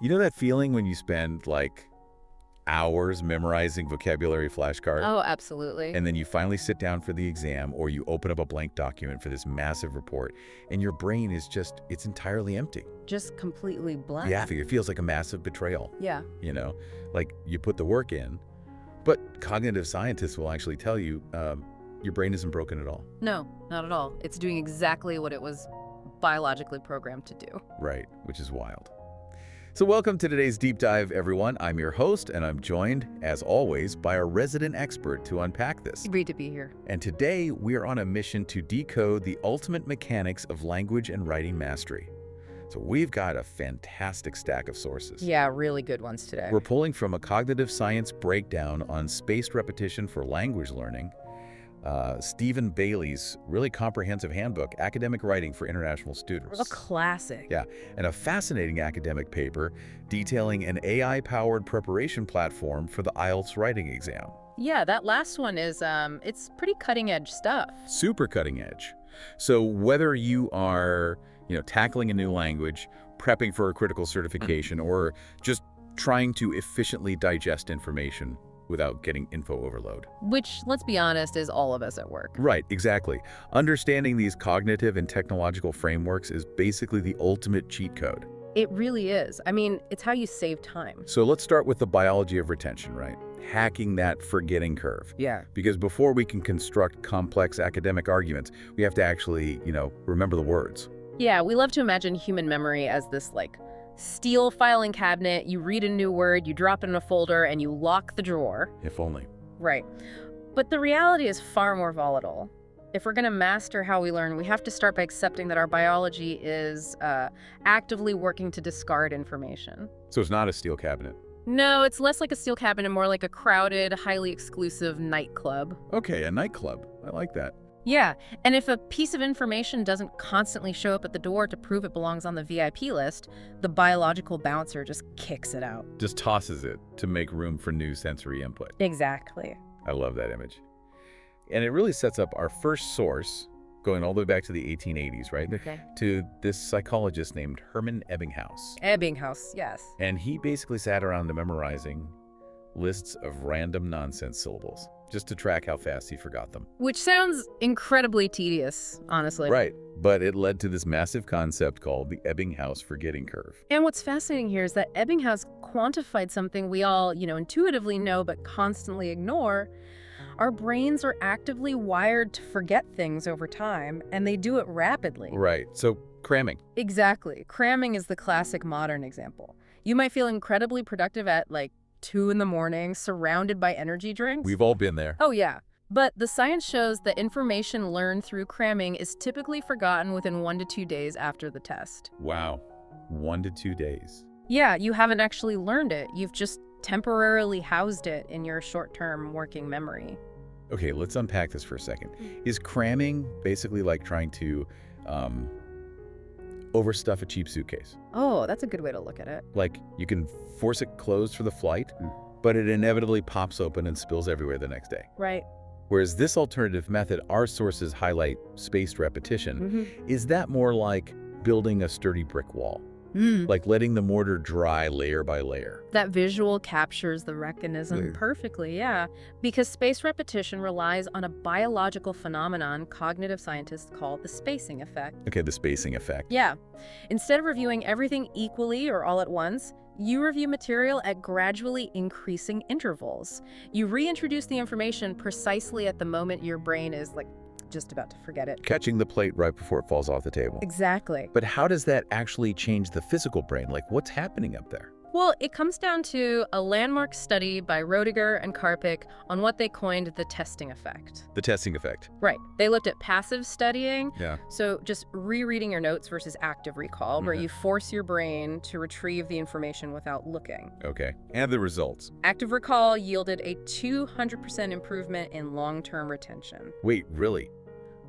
You know that feeling when you spend like hours memorizing vocabulary flashcards? Oh, absolutely. And then you finally sit down for the exam, or you open up a blank document for this massive report, and your brain is just, it's entirely empty. Just completely blank. Yeah, it feels like a massive betrayal. Yeah. You know, like you put the work in, but cognitive scientists will actually tell you your brain isn't broken at all. No, not at all. It's doing exactly what it was biologically programmed to do. Right, which is wild. So welcome to today's deep dive, everyone. I'm your host, and I'm joined, as always, by our resident expert to unpack this. Great to be here. And today, we are on a mission to decode the ultimate mechanics of language and writing mastery. So we've got a fantastic stack of sources. Yeah, really good ones today. We're pulling from a cognitive science breakdown on spaced repetition for language learning, Stephen Bailey's really comprehensive handbook, Academic Writing for International Students. A classic. Yeah, and a fascinating academic paper detailing an AI-powered preparation platform for the IELTS writing exam. Yeah, that last one is, it's pretty cutting-edge stuff. Super cutting edge. So whether you are, tackling a new language, prepping for a critical certification, or just trying to efficiently digest information without getting info overload. Which, let's be honest, is all of us at work. Right, exactly. Understanding these cognitive and technological frameworks is basically the ultimate cheat code. It really is. I mean, it's how you save time. So let's start with the biology of retention, right? Hacking that forgetting curve. Yeah. Because before we can construct complex academic arguments, we have to actually, remember the words. Yeah, we love to imagine human memory as this, steel filing cabinet. You read a new word, you drop it in a folder, and you lock the drawer. If only. Right. But the reality is far more volatile. If we're going to master how we learn, we have to start by accepting that our biology is actively working to discard information. So it's not a steel cabinet. No, it's less like a steel cabinet and more like a crowded, highly exclusive nightclub. Okay, a nightclub. I like that. Yeah, and if a piece of information doesn't constantly show up at the door to prove it belongs on the VIP list, the biological bouncer just kicks it out. Just tosses it to make room for new sensory input. Exactly. I love that image. And it really sets up our first source, going all the way back to the 1880s, right? Okay. To this psychologist named Hermann Ebbinghaus. Ebbinghaus, yes. And he basically sat around memorizing lists of random nonsense syllables, just to track how fast he forgot them. Which sounds incredibly tedious, honestly. Right, but it led to this massive concept called the Ebbinghaus forgetting curve. And what's fascinating here is that Ebbinghaus quantified something we all, intuitively know but constantly ignore. Our brains are actively wired to forget things over time, and they do it rapidly. Right, so cramming. Exactly. Cramming is the classic modern example. You might feel incredibly productive at, 2 in the morning, surrounded by energy drinks. We've all been there. Oh, yeah. But the science shows that information learned through cramming is typically forgotten within 1 to 2 days after the test. Wow, 1 to 2 days. Yeah, you haven't actually learned it. You've just temporarily housed it in your short-term working memory. Okay, let's unpack this for a second. Is cramming basically like trying to overstuff a cheap suitcase? Oh, that's a good way to look at it. Like, you can force it closed for the flight, but it inevitably pops open and spills everywhere the next day. Right. Whereas this alternative method, our sources highlight spaced repetition, is that more like building a sturdy brick wall? Like letting the mortar dry layer by layer. That visual captures the mechanism perfectly, yeah. Because spaced repetition relies on a biological phenomenon cognitive scientists call the spacing effect. Okay, the spacing effect. Yeah. Instead of reviewing everything equally or all at once, you review material at gradually increasing intervals. You reintroduce the information precisely at the moment your brain is just about to forget it. Catching the plate right before it falls off the table. Exactly. But how does that actually change the physical brain? Like, what's happening up there? Well, it comes down to a landmark study by Roediger and Karpik on what they coined the testing effect. The testing effect. Right. They looked at passive studying, Yeah. so just rereading your notes versus active recall, where you force your brain to retrieve the information without looking. Okay. And the results. Active recall yielded a 200% improvement in long-term retention. Wait, really?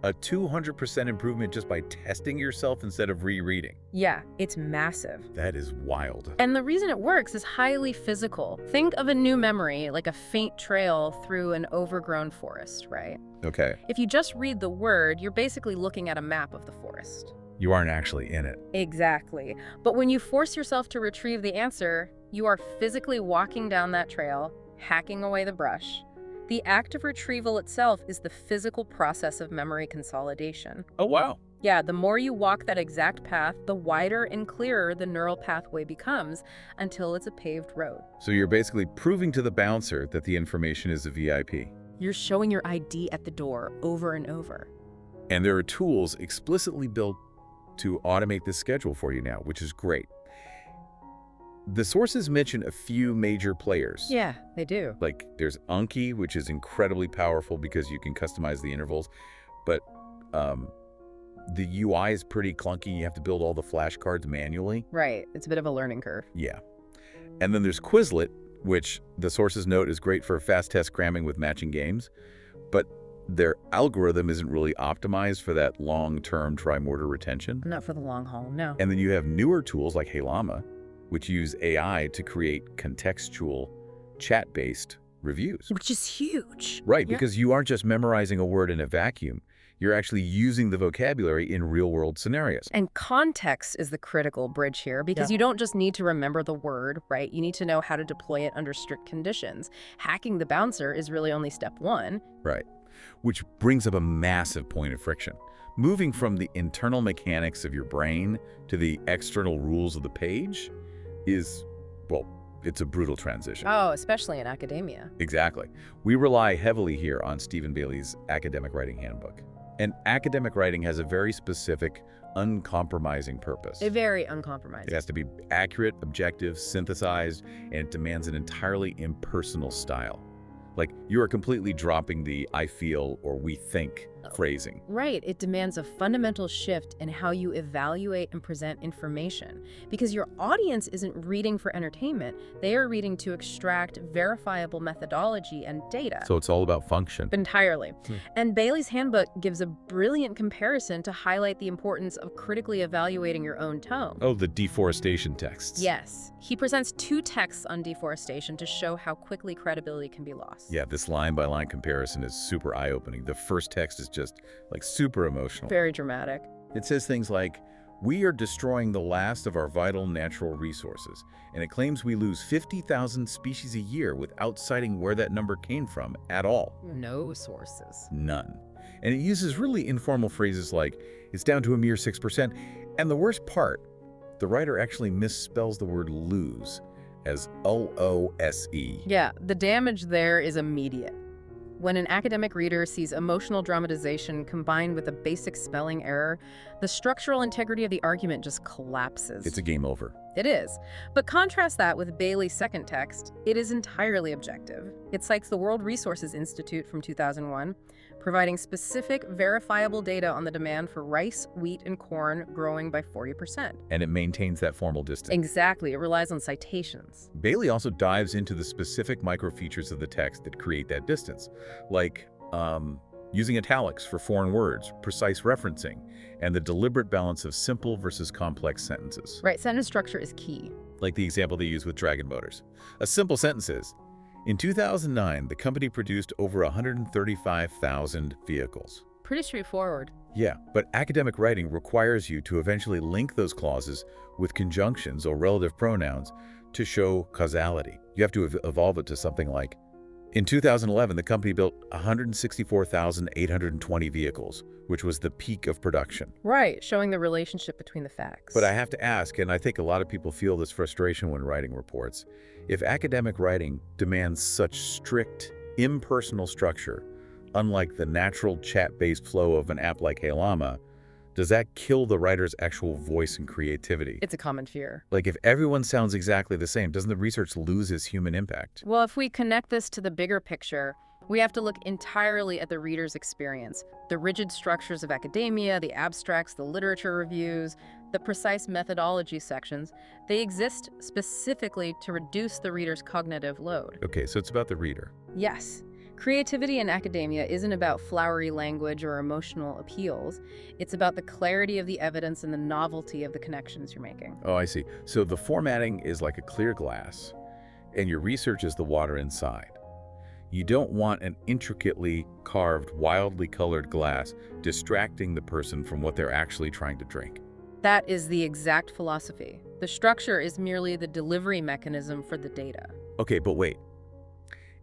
A 200% improvement just by testing yourself instead of rereading? Yeah, it's massive. That is wild. And the reason it works is highly physical. Think of a new memory like a faint trail through an overgrown forest, right? Okay. If you just read the word, you're basically looking at a map of the forest. You aren't actually in it. Exactly. But when you force yourself to retrieve the answer, you are physically walking down that trail, hacking away the brush. The act of retrieval itself is the physical process of memory consolidation. Oh, wow. Yeah, the more you walk that exact path, the wider and clearer the neural pathway becomes until it's a paved road. So you're basically proving to the bouncer that the information is a VIP. You're showing your ID at the door over and over. And there are tools explicitly built to automate this schedule for you now, which is great. The sources mention a few major players. Yeah, they do. Like there's Anki, which is incredibly powerful because you can customize the intervals, but the UI is pretty clunky. You have to build all the flashcards manually. Right. It's a bit of a learning curve. Yeah. And then there's Quizlet, which the sources note is great for fast test cramming with matching games, but their algorithm isn't really optimized for that long-term trimortar retention. Not for the long haul, no. And then you have newer tools like HeyLlama, which use AI to create contextual, chat-based reviews. Which is huge. Right, Yeah. because you aren't just memorizing a word in a vacuum. You're actually using the vocabulary in real-world scenarios. And context is the critical bridge here because you don't just need to remember the word, right? You need to know how to deploy it under strict conditions. Hacking the bouncer is really only step one. Right, which brings up a massive point of friction. Moving from the internal mechanics of your brain to the external rules of the page is, well, it's a brutal transition. Oh, especially in academia. Exactly. We rely heavily here on Stephen Bailey's Academic Writing Handbook. And academic writing has a very specific, uncompromising purpose. A very uncompromising. It has to be accurate, objective, synthesized, and it demands an entirely impersonal style. Like, you are completely dropping the I feel or we think phrasing. Right. It demands a fundamental shift in how you evaluate and present information because your audience isn't reading for entertainment. They are reading to extract verifiable methodology and data. So it's all about function. Entirely. And Bailey's handbook gives a brilliant comparison to highlight the importance of critically evaluating your own tone. Oh, the deforestation texts. Yes. He presents 2 texts on deforestation to show how quickly credibility can be lost. Yeah, this line-by-line comparison is super eye-opening. The first text is just, like, super emotional. Very dramatic. It says things like, "We are destroying the last of our vital natural resources," and it claims we lose 50,000 species a year without citing where that number came from at all. No sources. None. And it uses really informal phrases like, "It's down to a mere 6%. And the worst part, the writer actually misspells the word lose as L-O-S-E. Yeah, the damage there is immediate. When an academic reader sees emotional dramatization combined with a basic spelling error, the structural integrity of the argument just collapses. It's a game over. It is. But contrast that with Bailey's second text. It is entirely objective. It cites the World Resources Institute from 2001, providing specific, verifiable data on the demand for rice, wheat, and corn growing by 40%. And it maintains that formal distance. Exactly. It relies on citations. Bailey also dives into the specific microfeatures of the text that create that distance, like using italics for foreign words, precise referencing, and the deliberate balance of simple versus complex sentences. Right, sentence structure is key. Like the example they use with Dragon Motors. A simple sentence is, in 2009, the company produced over 135,000 vehicles. Pretty straightforward. Yeah, but academic writing requires you to eventually link those clauses with conjunctions or relative pronouns to show causality. You have to evolve it to something like, in 2011, the company built 164,820 vehicles, which was the peak of production. Right, showing the relationship between the facts. But I have to ask, and I think a lot of people feel this frustration when writing reports, if academic writing demands such strict, impersonal structure, unlike the natural chat-based flow of an app like HeyLlama, does that kill the writer's actual voice and creativity? It's a common fear. Like, if everyone sounds exactly the same, doesn't the research lose its human impact? Well, if we connect this to the bigger picture, we have to look entirely at the reader's experience. The rigid structures of academia, the abstracts, the literature reviews, the precise methodology sections, they exist specifically to reduce the reader's cognitive load. Okay, so it's about the reader. Yes. Creativity in academia isn't about flowery language or emotional appeals. It's about the clarity of the evidence and the novelty of the connections you're making. Oh, I see. So the formatting is like a clear glass, and your research is the water inside. You don't want an intricately carved, wildly colored glass distracting the person from what they're actually trying to drink. That is the exact philosophy. The structure is merely the delivery mechanism for the data. Okay, but wait.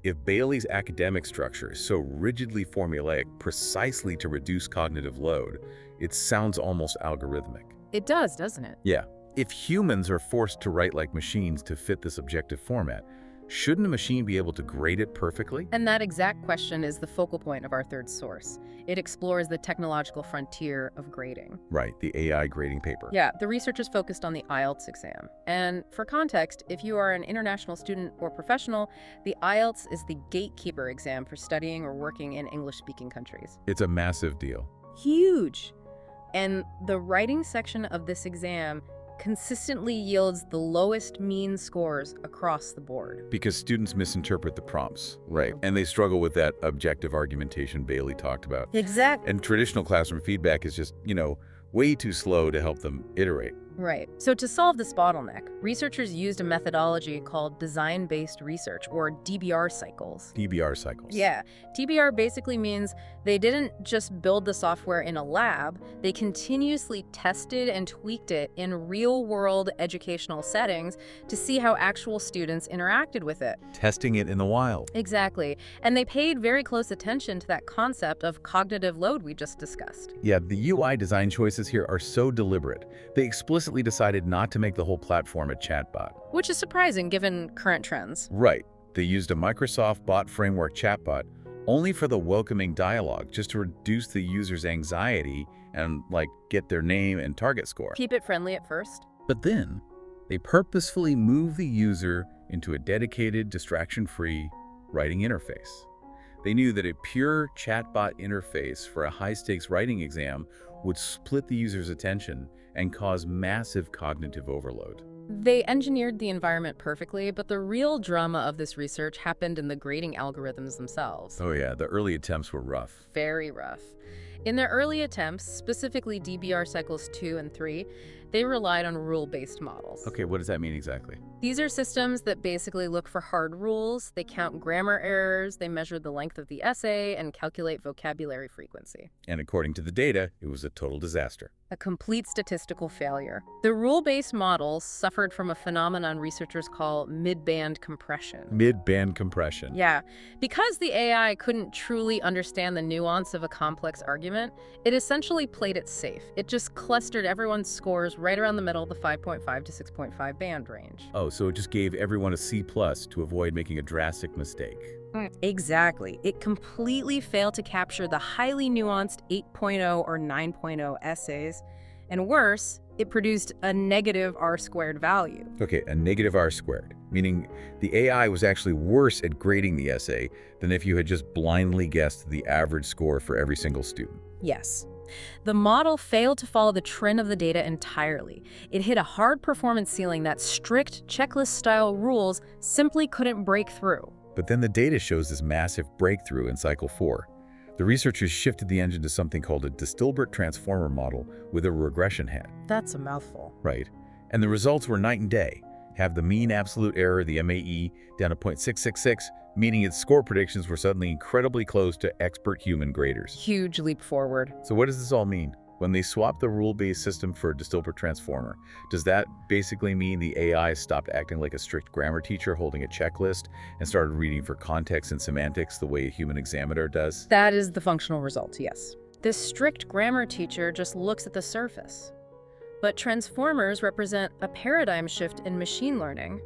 If Bailey's academic structure is so rigidly formulaic precisely to reduce cognitive load, it sounds almost algorithmic. It does, doesn't it? Yeah. If humans are forced to write like machines to fit this objective format, shouldn't a machine be able to grade it perfectly? And that exact question is the focal point of our third source. It explores the technological frontier of grading. Right, the AI grading paper. Yeah, the researchers focused on the IELTS exam. And for context, if you are an international student or professional, the IELTS is the gatekeeper exam for studying or working in English-speaking countries. It's a massive deal. Huge! And the writing section of this exam consistently yields the lowest mean scores across the board. Because students misinterpret the prompts. Right. And they struggle with that objective argumentation Bailey talked about. Exactly. And traditional classroom feedback is just, way too slow to help them iterate. Right. So to solve this bottleneck, researchers used a methodology called design-based research, or DBR cycles. DBR cycles. Yeah. DBR basically means they didn't just build the software in a lab, they continuously tested and tweaked it in real-world educational settings to see how actual students interacted with it. Testing it in the wild. Exactly. And they paid very close attention to that concept of cognitive load we just discussed. Yeah, the UI design choices here are so deliberate. They explicitly decided not to make the whole platform a chatbot. Which is surprising given current trends. Right. They used a Microsoft Bot Framework chatbot only for the welcoming dialogue, just to reduce the user's anxiety and, get their name and target score. Keep it friendly at first. But then, they purposefully move the user into a dedicated, distraction-free writing interface. They knew that a pure chatbot interface for a high-stakes writing exam would split the user's attention and cause massive cognitive overload. They engineered the environment perfectly, but the real drama of this research happened in the grading algorithms themselves. Oh yeah, the early attempts were rough. Very rough. In their early attempts, specifically DBR cycles 2 and 3, they relied on rule-based models. Okay, what does that mean exactly? These are systems that basically look for hard rules, they count grammar errors, they measure the length of the essay, and calculate vocabulary frequency. And according to the data, it was a total disaster. A complete statistical failure. The rule-based models suffered from a phenomenon researchers call mid-band compression. Mid-band compression. Yeah. Because the AI couldn't truly understand the nuance of a complex argument, it essentially played it safe. It just clustered everyone's scores right around the middle of the 5.5 to 6.5 band range. Oh, so it just gave everyone a C+ to avoid making a drastic mistake. Exactly. It completely failed to capture the highly nuanced 8.0 or 9.0 essays. And worse, it produced a negative R-squared value. Okay, a negative R-squared, meaning the AI was actually worse at grading the essay than if you had just blindly guessed the average score for every single student. Yes. The model failed to follow the trend of the data entirely. It hit a hard performance ceiling that strict checklist-style rules simply couldn't break through. But then the data shows this massive breakthrough in cycle 4. The researchers shifted the engine to something called a Distilbert transformer model with a regression head. That's a mouthful. Right. And the results were night and day. Have the mean absolute error, the MAE, down to 0.666, meaning its score predictions were suddenly incredibly close to expert human graders. Huge leap forward. So what does this all mean? When they swapped the rule-based system for a Distilbert transformer, does that basically mean the AI stopped acting like a strict grammar teacher holding a checklist and started reading for context and semantics the way a human examiner does? That is the functional result, yes. This strict grammar teacher just looks at the surface. But transformers represent a paradigm shift in machine learning.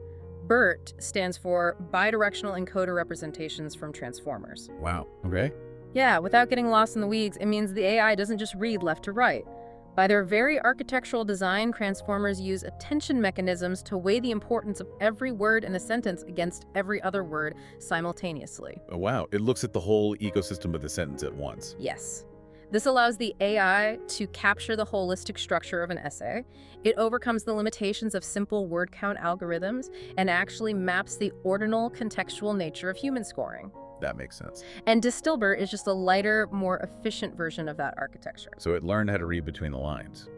BERT stands for bidirectional encoder representations from transformers. Wow, okay. Yeah, without getting lost in the weeds, it means the AI doesn't just read left to right. By their very architectural design, transformers use attention mechanisms to weigh the importance of every word in a sentence against every other word simultaneously. Oh, wow, it looks at the whole ecosystem of the sentence at once. Yes. This allows the AI to capture the holistic structure of an essay. It overcomes the limitations of simple word count algorithms and actually maps the ordinal contextual nature of human scoring. That makes sense. And Distilbert is just a lighter, more efficient version of that architecture. So it learned how to read between the lines.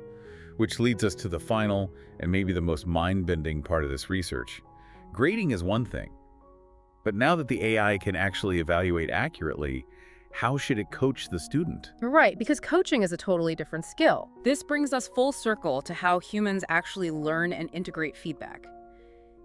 Which leads us to the final and maybe the most mind-bending part of this research. Grading is one thing, but now that the AI can actually evaluate accurately, how should it coach the student? Right, because coaching is a totally different skill. This brings us full circle to how humans actually learn and integrate feedback.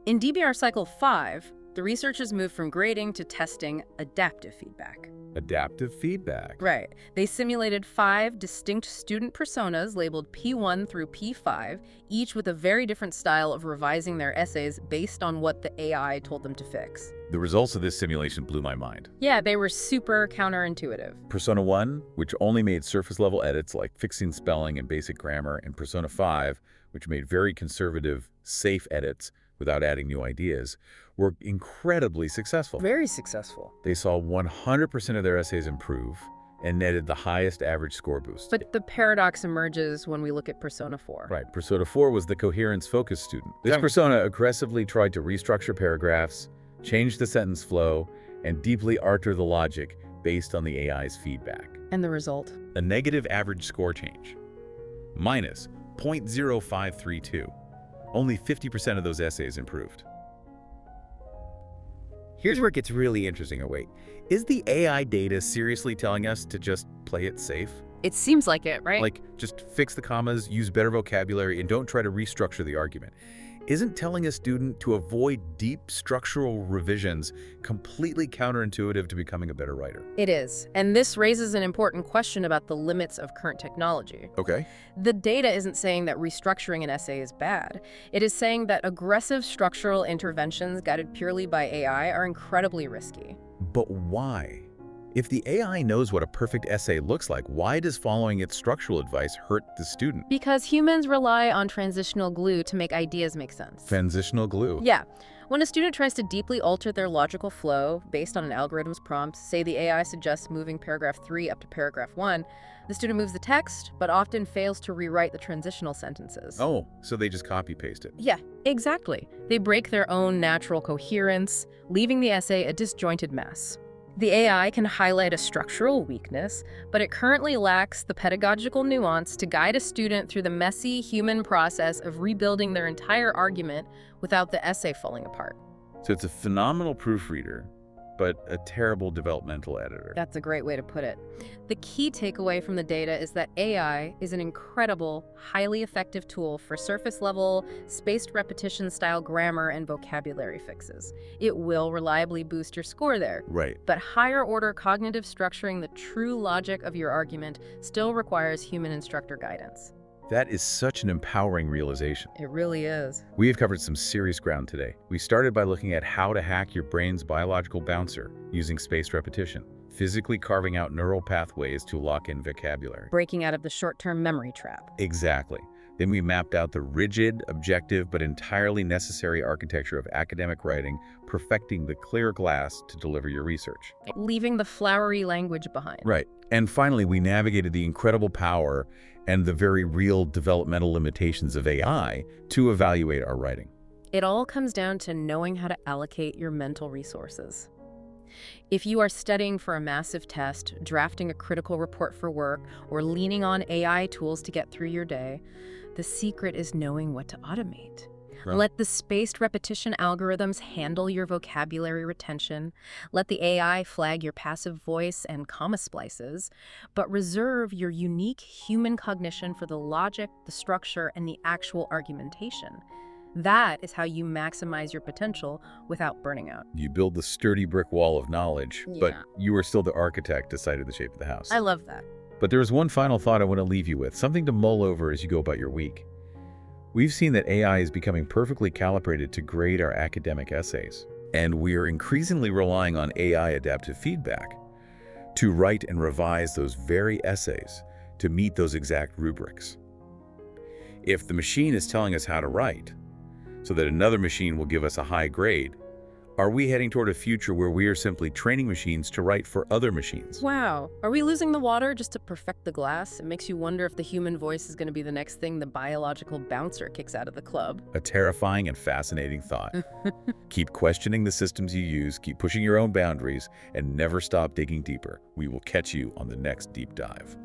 In DBR Cycle 5, the researchers moved from grading to testing adaptive feedback. Adaptive feedback. Right. They simulated 5 distinct student personas labeled P1 through P5, each with a very different style of revising their essays based on what the AI told them to fix. The results of this simulation blew my mind. Yeah, they were super counterintuitive. Persona 1, which only made surface-level edits like fixing spelling and basic grammar, and Persona 5, which made very conservative, safe edits without adding new ideas, were incredibly successful. Very successful. They saw 100% of their essays improve and netted the highest average score boost. But the paradox emerges when we look at Persona 4. Right. Persona 4 was the coherence-focused student. This persona aggressively tried to restructure paragraphs, change the sentence flow, and deeply alter the logic based on the AI's feedback. And the result? A negative average score change, minus 0.0532. Only 50% of those essays improved. Here's where it gets really interesting. Oh, wait. Is the AI data seriously telling us to just play it safe? It seems like it, right? Like, just fix the commas, use better vocabulary, and don't try to restructure the argument. Isn't telling a student to avoid deep structural revisions completely counterintuitive to becoming a better writer? It is. And this raises an important question about the limits of current technology. Okay. The data isn't saying that restructuring an essay is bad. It is saying that aggressive structural interventions guided purely by AI are incredibly risky. But why? If the AI knows what a perfect essay looks like, why does following its structural advice hurt the student? Because humans rely on transitional glue to make ideas make sense. Transitional glue? Yeah. When a student tries to deeply alter their logical flow based on an algorithm's prompts, say the AI suggests moving paragraph 3 up to paragraph 1, the student moves the text, but often fails to rewrite the transitional sentences. Oh, so they just copy-paste it. Yeah, exactly. They break their own natural coherence, leaving the essay a disjointed mess. The AI can highlight a structural weakness, but it currently lacks the pedagogical nuance to guide a student through the messy human process of rebuilding their entire argument without the essay falling apart. So it's a phenomenal proofreader, but a terrible developmental editor. That's a great way to put it. The key takeaway from the data is that AI is an incredible, highly effective tool for surface-level, spaced repetition-style grammar and vocabulary fixes. It will reliably boost your score there. Right. But higher-order cognitive structuring, the true logic of your argument, still requires human instructor guidance. That is such an empowering realization. It really is. We have covered some serious ground today. We started by looking at how to hack your brain's biological bouncer using spaced repetition, physically carving out neural pathways to lock in vocabulary. Breaking out of the short-term memory trap. Exactly. Then we mapped out the rigid, objective, but entirely necessary architecture of academic writing, perfecting the clear glass to deliver your research. Leaving the flowery language behind. Right. And finally, we navigated the incredible power and the very real developmental limitations of AI to evaluate our writing. It all comes down to knowing how to allocate your mental resources. If you are studying for a massive test, drafting a critical report for work, or leaning on AI tools to get through your day, the secret is knowing what to automate. Right. Let the spaced repetition algorithms handle your vocabulary retention. Let the AI flag your passive voice and comma splices, but reserve your unique human cognition for the logic, the structure, and the actual argumentation. That is how you maximize your potential without burning out. You build the sturdy brick wall of knowledge, but Yeah. you are still the architect deciding the shape of the house. I love that. But there is one final thought I want to leave you with, something to mull over as you go about your week. We've seen that AI is becoming perfectly calibrated to grade our academic essays, and we are increasingly relying on AI adaptive feedback to write and revise those very essays to meet those exact rubrics. If the machine is telling us how to write, so that another machine will give us a high grade, are we heading toward a future where we are simply training machines to write for other machines? Wow. Are we losing the water just to perfect the glass? It makes you wonder if the human voice is going to be the next thing the biological bouncer kicks out of the club. A terrifying and fascinating thought. Keep questioning the systems you use, keep pushing your own boundaries, and never stop digging deeper. We will catch you on the next deep dive.